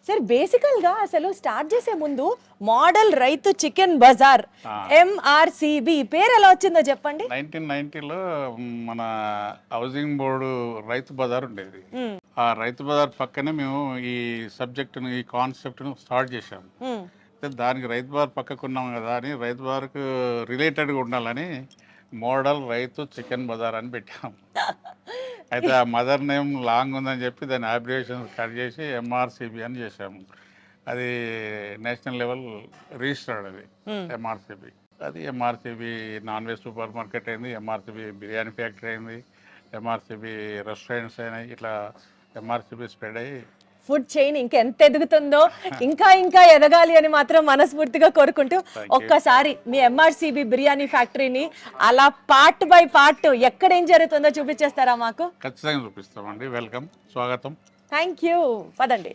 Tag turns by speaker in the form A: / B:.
A: Sir బేసికల్ గా అసలు స్టార్ట్ చేసే ముందు మోడల్ రైతు చికెన్ బజార్ MRCB పేరు ఎలా వచ్చిందో చెప్పండి.
B: 1990లో మన హౌసింగ్ బోర్డు రైతు బజార్ ఉండేది. ఆ రైతు బజార్ పక్కనే మేము ఈ సబ్జెక్టును ఈ కాన్సెప్ట్ను స్టార్ట్ చేశాము. దానికి రైతు బజార్ పక్కకున్నాం కదా అని రైతు బజార్కు రిలేటెడ్గా ఉండాలని మోడల్ రైతు చికెన్ బజార్ అని పెట్టాము. అయితే ఆ మదర్ నేమ్ లాంగ్ ఉందని చెప్పి దాని అబ్రివేషన్ కట్ చేసి MRCB అని చేశాము. అది నేషనల్ లెవెల్ రిజిస్టర్డ్ అది MRCB. అది MRCB non veg super market అయింది, MRCB బిర్యానీ ఫ్యాక్టరీ అయింది, MRCB రెస్టారెంట్స్ అయినాయి. ఇట్లా MRCB స్ప్రెడ్ అయ్యి
A: ఫుడ్ చైన్ ఇంకా ఎంత ఎదుగుతుందో ఇంకా ఇంకా ఎదగాలి అని మాత్రం మనస్ఫూర్తిగా కోరుకుంటూ ఒక్కసారి మీ MRCB బిర్యానీ ఫ్యాక్టరీని అలా పార్ట్ బై పార్ట్ ఎక్కడ ఏం జరుగుతుందో చూపించేస్తారా మాకు?
B: ఖచ్చితంగా చూపిస్తామండి. వెల్కమ్, స్వాగతం.
A: Thank you. పదండి.